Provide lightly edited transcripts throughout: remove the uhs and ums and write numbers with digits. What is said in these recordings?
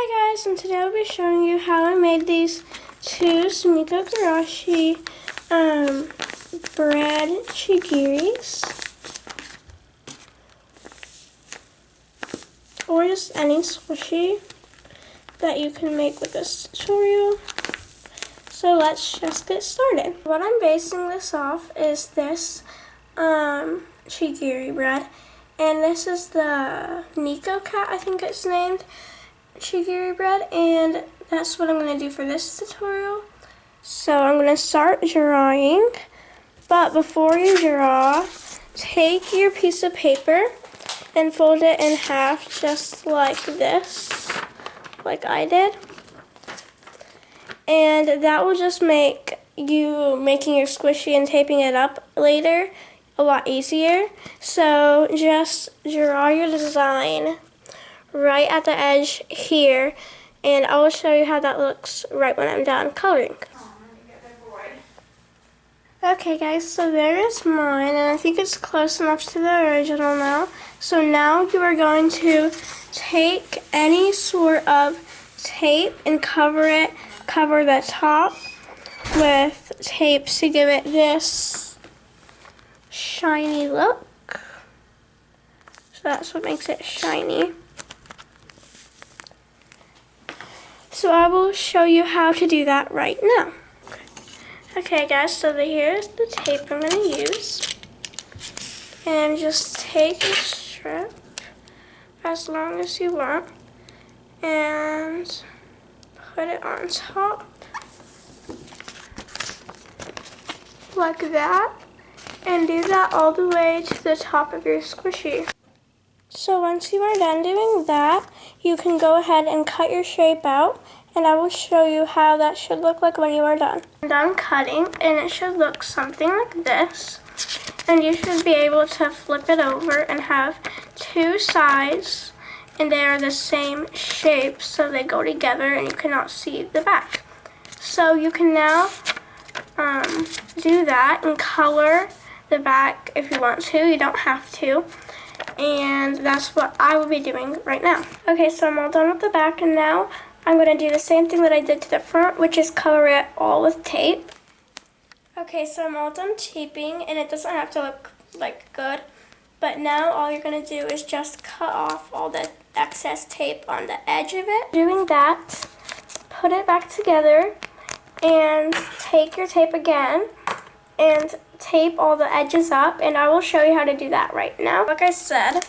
Hi guys, and today I'll be showing you how I made these two Sumiko Garashi bread chigiris, or just any squishy that you can make with this tutorial. So let's just get started. What I'm basing this off is this chigiri bread, and this is the Nico cat, I think it's named, chigiri bread, and that's what I'm going to do for this tutorial. So I'm going to start drawing, but before you draw, take your piece of paper and fold it in half just like this, like I did. And that will just make you making your squishy and taping it up later a lot easier. So just draw your design right at the edge here, and I will show you how that looks right when I'm done coloring. Okay guys, so there is mine, and I think it's close enough to the original now. So now you are going to take any sort of tape and cover the top with tape to give it this shiny look. So that's what makes it shiny. So I will show you how to do that right now. Okay guys, so here's the tape I'm going to use. And just take a strip as long as you want and put it on top like that, and do that all the way to the top of your squishy. So once you are done doing that, you can go ahead and cut your shape out, and I will show you how that should look like when you are done. I'm done cutting, and it should look something like this. And you should be able to flip it over and have two sides, and they are the same shape, so they go together and you cannot see the back. So you can now do that and color the back if you want to. You don't have to. And that's what I will be doing right now. Okay, so I'm all done with the back, and now I'm going to do the same thing that I did to the front, which is color it all with tape. Okay, so I'm all done taping, and it doesn't have to look like good, but now all you're going to do is just cut off all the excess tape on the edge of it. Doing that, put it back together, and take your tape again, and tape all the edges up, and I will show you how to do that right now. Like I said,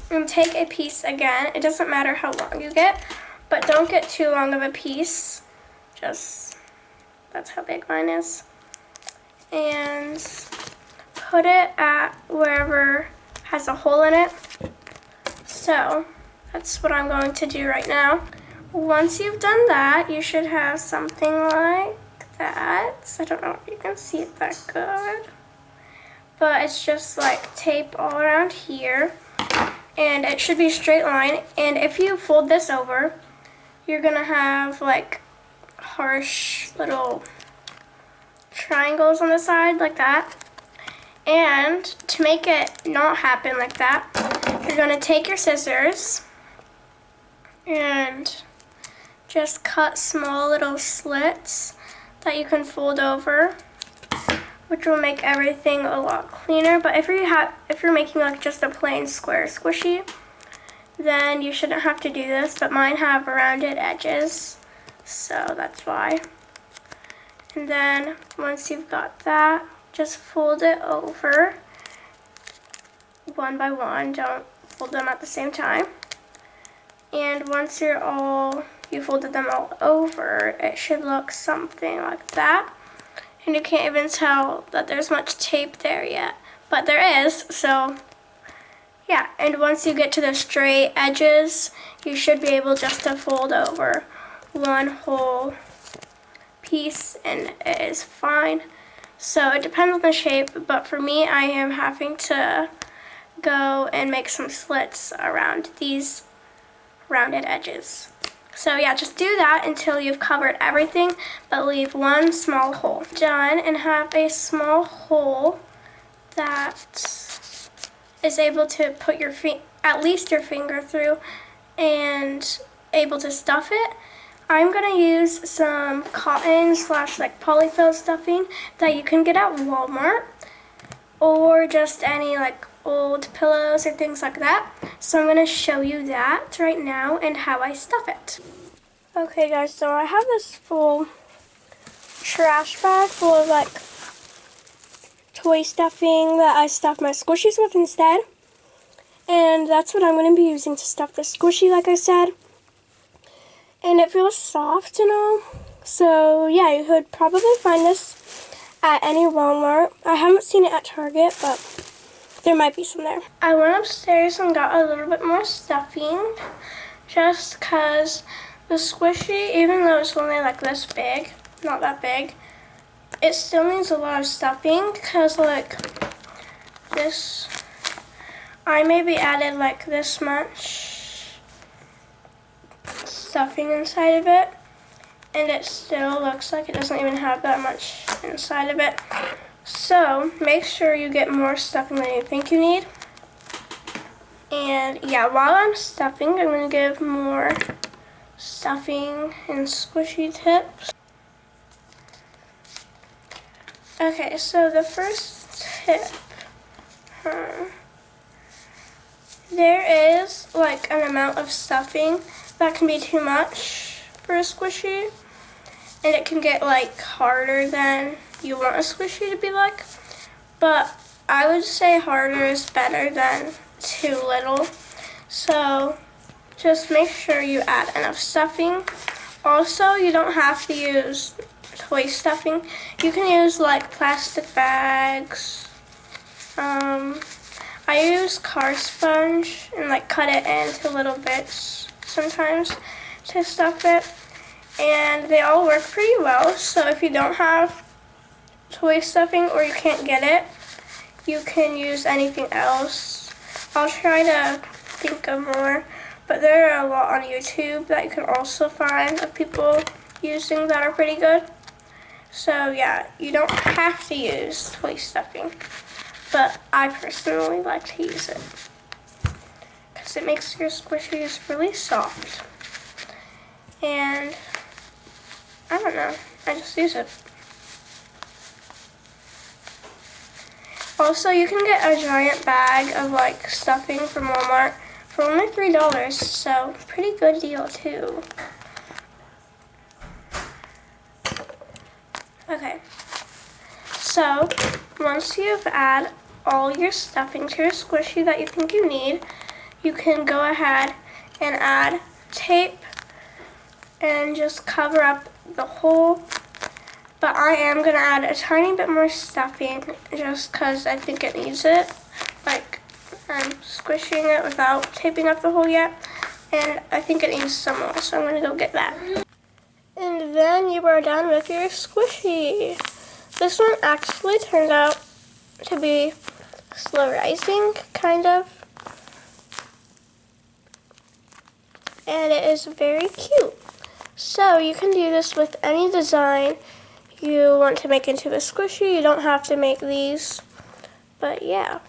and take a piece again. It doesn't matter how long you get, but don't get too long of a piece. Just, that's how big mine is. And put it at wherever has a hole in it. So that's what I'm going to do right now. Once you've done that, you should have something like that. I don't know if you can see it that good, but it's just like tape all around here, and it should be a straight line. And if you fold this over, you're gonna have like harsh little triangles on the side like that. And to make it not happen like that, you're gonna take your scissors and just cut small little slits that you can fold over, which will make everything a lot cleaner. But if you're making like just a plain square squishy, then you shouldn't have to do this, but mine have rounded edges, so that's why. And then once you've got that, just fold it over one by one. Don't fold them at the same time. And once you folded them all over, it should look something like that. And you can't even tell that there's much tape there yet, but there is, so yeah. And once you get to the straight edges, you should be able just to fold over one whole piece, and it is fine. So it depends on the shape, but for me, I am having to go and make some slits around these rounded edges. So yeah, just do that until you've covered everything, but leave one small hole. Done, and have a small hole that is able to put at least your finger through, and able to stuff it, I'm gonna use some cotton slash like polyfill stuffing that you can get at Walmart, or just any like old pillows or things like that. So I'm gonna show you that right now and how I stuff it. Okay guys, so I have this full trash bag full of like toy stuffing that I stuff my squishies with instead. And that's what I'm going to be using to stuff the squishy, like I said. And it feels soft and all. So yeah, you could probably find this at any Walmart. I haven't seen it at Target, but there might be some there. I went upstairs and got a little bit more stuffing, just because the squishy, even though it's only like this big, not that big, it still needs a lot of stuffing, because like this, I maybe added like this much stuffing inside of it, and it still looks like it doesn't even have that much inside of it. So make sure you get more stuffing than you think you need. And yeah, while I'm stuffing, I'm going to give more stuffing and squishy tips. Okay, so the first tip, there is like an amount of stuffing that can be too much for a squishy, and it can get like harder than you want a squishy to be like, but I would say harder is better than too little. So just make sure you add enough stuffing. Also, you don't have to use toy stuffing. You can use like plastic bags. I use car sponge and like cut it into little bits sometimes to stuff it, and they all work pretty well. So if you don't have toy stuffing or you can't get it, you can use anything else. I'll try to think of more, but there are a lot on YouTube that you can also find of people using that are pretty good. So yeah, you don't have to use toy stuffing, but I personally like to use it because it makes your squishies really soft. And I don't know, I just use it. Also, you can get a giant bag of like stuffing from Walmart for only $3, so pretty good deal too. Okay, so once you've added all your stuffing to your squishy that you think you need, you can go ahead and add tape and just cover up the hole. But I am going to add a tiny bit more stuffing just because I think it needs it. Like, I'm squishing it without taping up the hole yet, and I think it needs some more, so I'm going to go get that. And then you are done with your squishy. This one actually turned out to be slow rising, kind of. And it is very cute. So you can do this with any design you want to make into a squishy. You don't have to make these, but yeah.